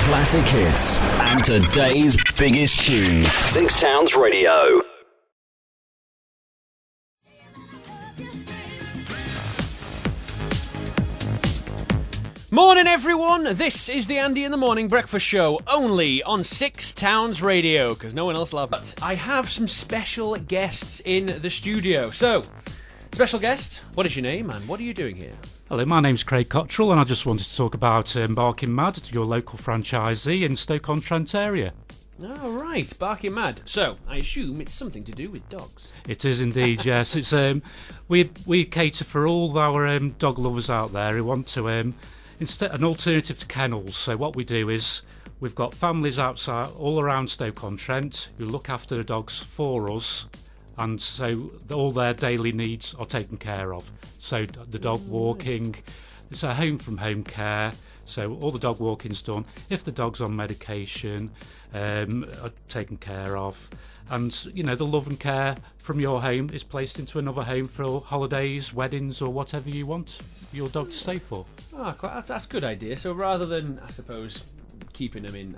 classic hits and today's biggest tunes. Six Sounds Radio. Morning everyone, this is the Andy in the Morning Breakfast Show, only on Six Towns Radio, because no one else loves it. I have some special guests in the studio. So, special guest, what is your name and what are you doing here? Hello, my name's Craig Cotteril and I just wanted to talk about Barking Mad, your local franchisee in Stoke-on-Trent area. Oh, right, Barking Mad. So, I assume it's something to do with dogs. It is indeed, yes. It's we cater for all our dog lovers out there who want to... instead, an alternative to kennels. So what we do is we've got families outside all around Stoke-on-Trent who look after the dogs for us, and so all their daily needs are taken care of. So the dog walking, it's a home from home care. So all the dog walking's done. If the dog's on medication, are taken care of. And, you know, the love and care from your home is placed into another home for holidays, weddings, or whatever you want your dog to stay for. Ah, that's a good idea. So rather than, I suppose, keeping them in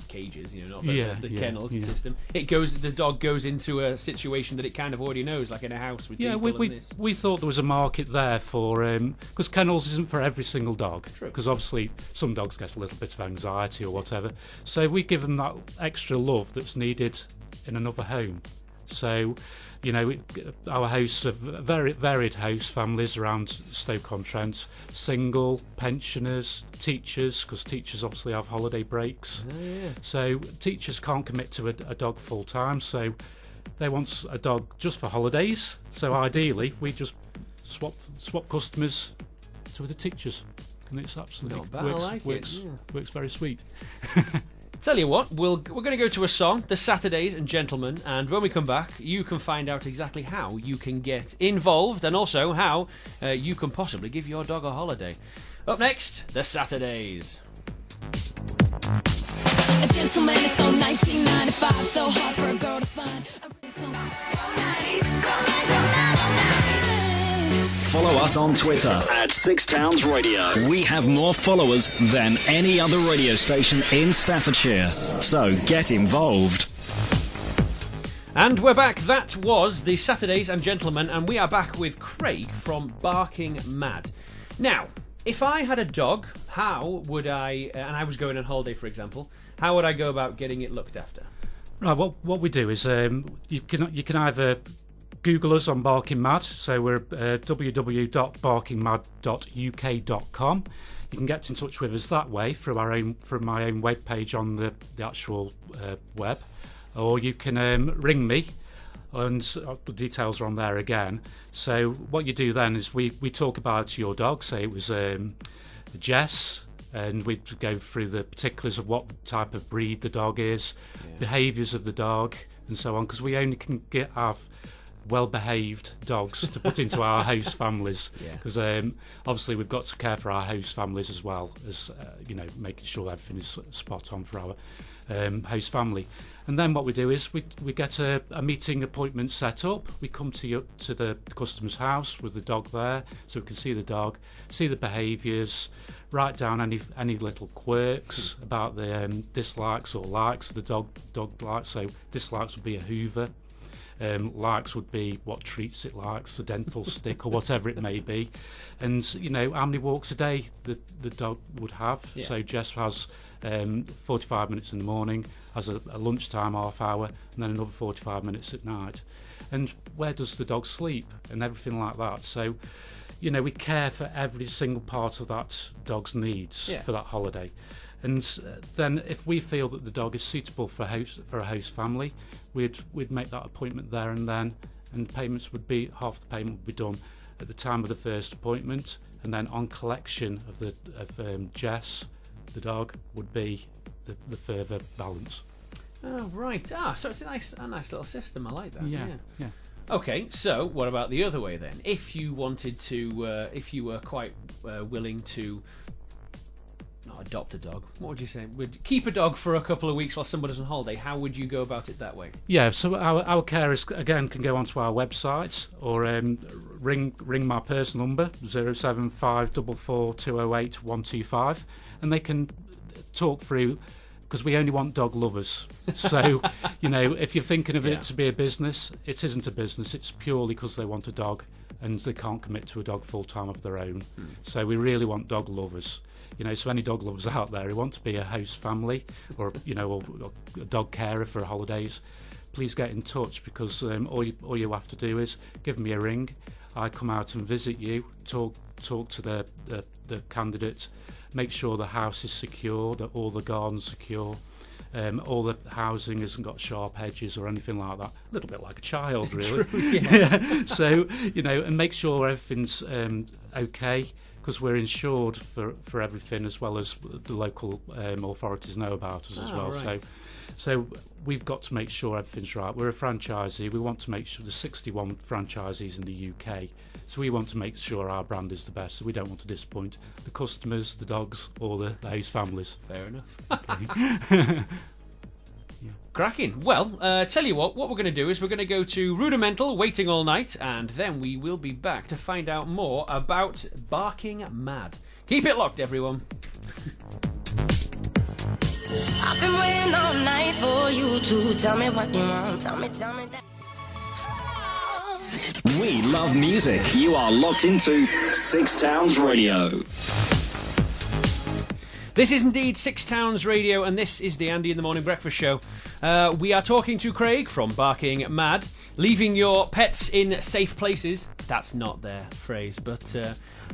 cages, you know, not the kennels system, the dog goes into a situation that it kind of already knows, like in a house with people and this. We thought there was a market there for, because kennels isn't for every single dog. True. Because obviously some dogs get a little bit of anxiety or whatever. So we give them that extra love that's needed in another home. So, you know, our hosts are very varied host families around Stoke-on-Trent, single, pensioners, teachers, because teachers obviously have holiday breaks. Oh, yeah. So teachers can't commit to a dog full time, so they want a dog just for holidays. So ideally, we just swap customers to the teachers, and it's absolutely not bad. Works very sweet. Tell you what, we're going to go to a song, The Saturdays and Gentlemen, and when we come back, you can find out exactly how you can get involved and also how you can possibly give your dog a holiday. Up next, The Saturdays. A gentleman is so 1995, so hard for a girl to find. Follow us on Twitter at Six Towns Radio. We have more followers than any other radio station in Staffordshire. So get involved. And we're back. That was The Saturdays and Gentlemen, and we are back with Craig from Barking Mad. Now, if I had a dog, how would I, and I was going on holiday, for example, how would I go about getting it looked after? Right, what we do is you can either Google us on Barking Mad, so we're www.barkingmad.uk.com. You can get in touch with us that way from my own webpage on the actual web, or you can ring me, and the details are on there again. So what you do then is we talk about your dog. Say it was Jess, and we'd go through the particulars of what type of breed the dog is, behaviours of the dog, and so on, because we only can have well-behaved dogs to put into our host families, because obviously we've got to care for our host families as well as making sure everything is spot on for our host family. And then what we do is we get a meeting appointment set up. We come to the customer's house with the dog there, so we can see the dog, see the behaviours, write down any little quirks about the dislikes or likes the dog likes. So dislikes would be a hoover. Likes would be what treats it likes, the dental stick or whatever it may be, and how many walks a day the dog would have. So Jess has 45 minutes in the morning, has a lunchtime half hour, and then another 45 minutes at night. And where does the dog sleep and everything like that. So we care for every single part of that dog's needs for that holiday. And then if we feel that the dog is suitable for a host family, we'd make that appointment there and then, and payments would be, half the payment would be done at the time of the first appointment, and then on collection of Jess, the dog, would be the further balance. Oh, right. So it's a nice little system. I like that. Yeah. Okay, so what about the other way then? If you wanted to, if you were quite willing to not adopt a dog, what would you say? Would keep a dog for a couple of weeks while somebody's on holiday? How would you go about it that way? Yeah, so our carers again can go onto our website or ring my personal number 07544208125, and they can talk through, because we only want dog lovers. So, if you're thinking of it to be a business, it isn't a business. It's purely because they want a dog and they can't commit to a dog full-time of their own. So we really want dog lovers. So any dog lovers out there who want to be a host family or a dog carer for holidays, please get in touch, because all you have to do is give me a ring. I come out and visit you, talk to the candidate, make sure the house is secure, that all the garden's secure, all the housing hasn't got sharp edges or anything like that. A little bit like a child, really. True, So, and make sure everything's okay, because we're insured for everything, as well as the local authorities know about us as well. Right. So we've got to make sure everything's right. We're a franchisee. We want to make sure there's 61 franchisees in the UK. So we want to make sure our brand is the best. So we don't want to disappoint the customers, the dogs, or the host families. Fair enough. Cracking. Well, tell you what we're going to do is we're going to go to Rudimental, Waiting All Night, and then we will be back to find out more about Barking Mad. Keep it locked, everyone. I've been waiting all night for you to tell me what you want. Tell me that. We love music. You are locked into Six Towns Radio. This is indeed Six Towns Radio, and this is the Andy in the Morning Breakfast Show. We are talking to Craig from Barking Mad. Leaving your pets in safe places. That's not their phrase, but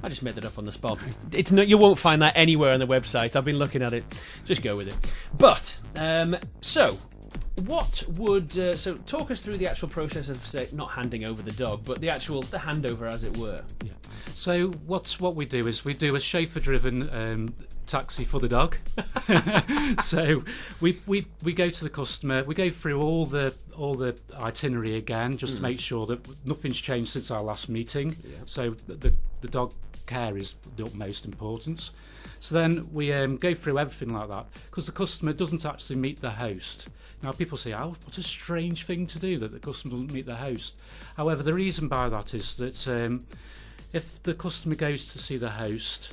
I just made that up on the spot. It's not. You won't find that anywhere on the website. I've been looking at it. Just go with it. But what would talk us through the actual process of, say, not handing over the dog, but the handover, as it were. Yeah. So what we do is we do a chauffeur-driven taxi for the dog. So we go to the customer. We go through all the itinerary again, just to make sure that nothing's changed since our last meeting. Yeah. So the dog care is the utmost importance. So then we go through everything like that, because the customer doesn't actually meet the host. Now, people say, oh, what a strange thing to do, that the customer doesn't meet the host. However, the reason by that is that if the customer goes to see the host,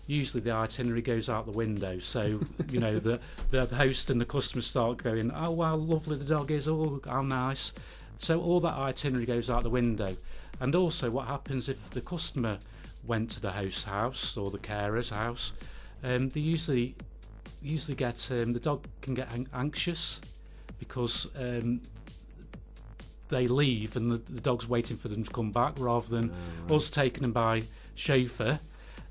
usually the itinerary goes out the window. So, the host and the customer start going, oh, wow, lovely the dog is, oh, how nice. So all that itinerary goes out the window. And also what happens if the customer went to the host's house or the carer's house, they usually get, the dog can get anxious, because they leave and the dog's waiting for them to come back, rather than us taking them by chauffeur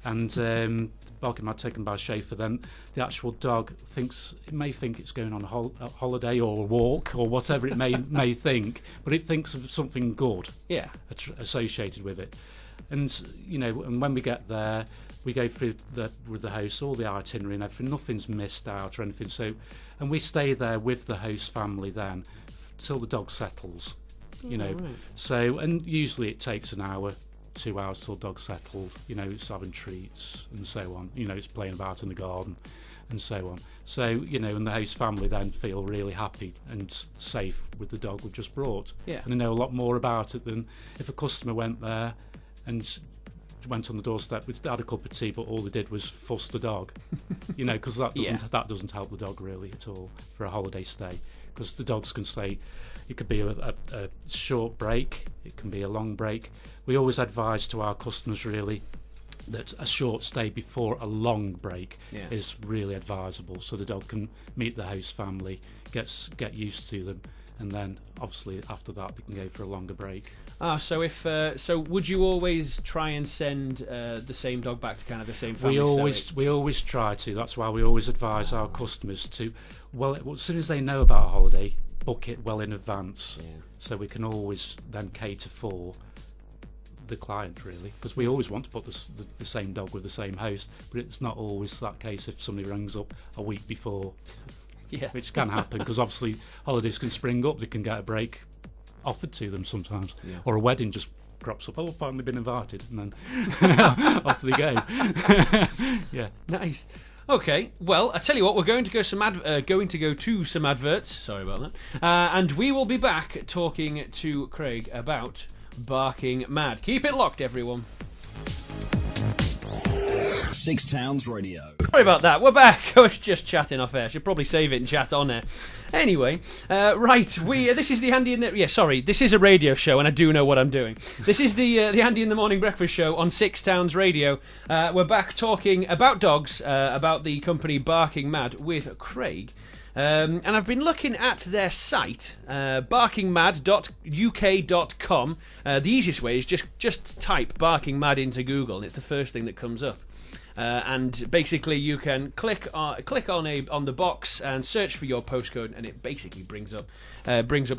and Barking Mad taken by chauffeur. Then the actual dog may think it's going on a holiday or a walk or whatever it may think, but it thinks of something good associated with it. And and when we get there, we go through with the host all the itinerary and everything. Nothing's missed out or anything. So, and we stay there with the host family then till the dog settles. Right. So, and usually it takes an hour, 2 hours till the dog's settled. It's having treats and so on. It's playing about in the garden and so on. So, and the host family then feel really happy and safe with the dog we've just brought. Yeah. And they know a lot more about it than if a customer went there and went on the doorstep, we had a cup of tea, but all they did was fuss the dog. Because that doesn't help the dog really at all for a holiday stay. Because the dogs can stay. It could be a short break. It can be a long break. We always advise to our customers really that a short stay before a long break is really advisable, so the dog can meet the host family, get used to them, and then obviously after that they can go for a longer break. So if would you always try and send the same dog back to kind of the same family? We always try to. That's why we always advise our customers to, as soon as they know about a holiday, book it well in advance, so we can always then cater for the client really, because we always want to put the same dog with the same host, but it's not always that case if somebody rings up a week before. Which can happen, because obviously holidays can spring up, they can get a break offered to them sometimes, or a wedding just crops up, I've finally been invited, and then off they go. Nice. Okay, well, I tell you what, we're going to go to some adverts. Sorry about that, and we will be back talking to Craig about Barking Mad. Keep it locked, everyone. Six Towns Radio. Sorry about that. We're back. I was just chatting off air. Should probably save it and chat on air. Anyway, right. This is the Andy in the... Yeah, sorry. This is a radio show, and I do know what I'm doing. This is the Andy in the Morning Breakfast Show on Six Towns Radio. We're back talking about dogs, about the company Barking Mad with Craig. And I've been looking at their site, barkingmad.uk.com. The easiest way is just type Barking Mad into Google, and it's the first thing that comes up. And basically, you can click on the box and search for your postcode, and it basically brings up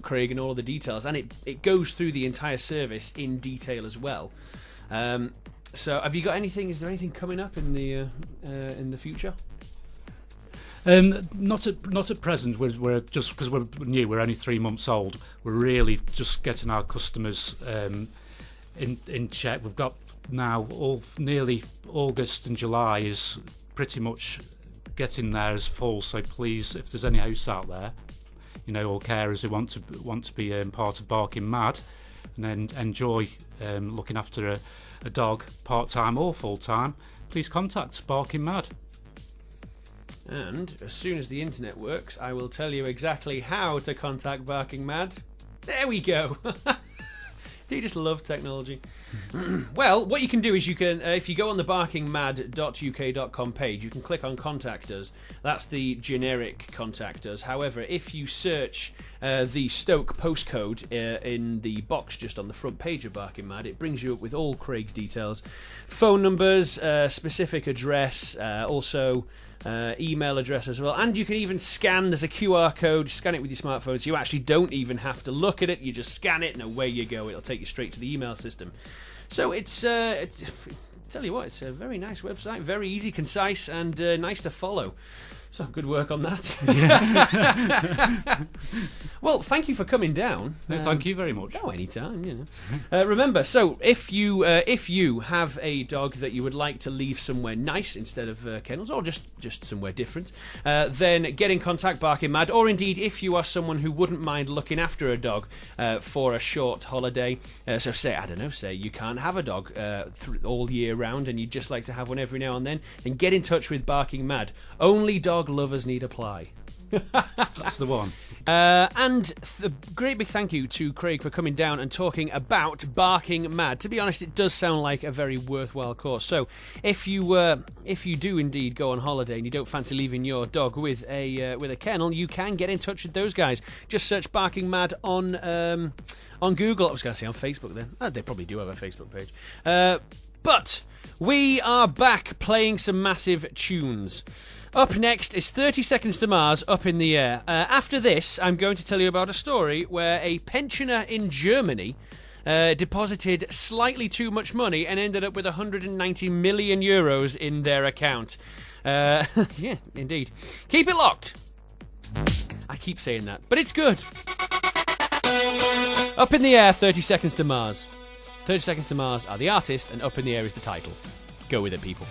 Craig and all of the details, and it goes through the entire service in detail as well. So, have you got anything? Is there anything coming up in the future? Not at present. We're just because we're new. We're only 3 months old. We're really just getting our customers in check. We've got now nearly August and July is pretty much getting there as full. So please, if there's any hosts out there, or carers who want to be part of Barking Mad and then enjoy looking after a dog part-time or full-time, please contact Barking Mad. And as soon as the internet works, I will tell you exactly how to contact Barking Mad. There we go. Do you just love technology? Well, what you can do is you can, if you go on the barkingmad.uk.com page, you can click on Contact Us. That's the generic Contact Us. However, if you search the Stoke postcode in the box just on the front page of Barking Mad, it brings you up with all Craig's details. Phone numbers, specific address, also... email address as well, and you can even scan. There's a QR code. Scan it with your smartphone, so you actually don't even have to look at it. You just scan it, and away you go. It'll take you straight to the email system. So it's tell you what, it's a very nice website, very easy, concise, and nice to follow. So good work on that. Yeah. Well, thank you for coming down. No, thank you very much. Oh, anytime, remember, so if you have a dog that you would like to leave somewhere nice instead of kennels, or just somewhere different, then get in contact, Barking Mad. Or indeed, if you are someone who wouldn't mind looking after a dog for a short holiday, so say you can't have a dog all year round and you'd just like to have one every now and then get in touch with Barking Mad. Only dog lovers need apply. That's the one. And a great big thank you to Craig for coming down and talking about Barking Mad. To be honest, it does sound like a very worthwhile course. So if you do indeed go on holiday and you don't fancy leaving your dog with a kennel, you can get in touch with those guys. Just search Barking Mad on Google. I was going to say on Facebook then. They probably do have a Facebook page. But we are back playing some massive tunes. Up next is 30 Seconds to Mars, Up in the Air. After this, I'm going to tell you about a story where a pensioner in Germany deposited slightly too much money and ended up with 190 million euros in their account. Yeah, indeed. Keep it locked. I keep saying that, but it's good. Up in the Air, 30 Seconds to Mars. 30 Seconds to Mars are the artist, and Up in the Air is the title. Go with it, people.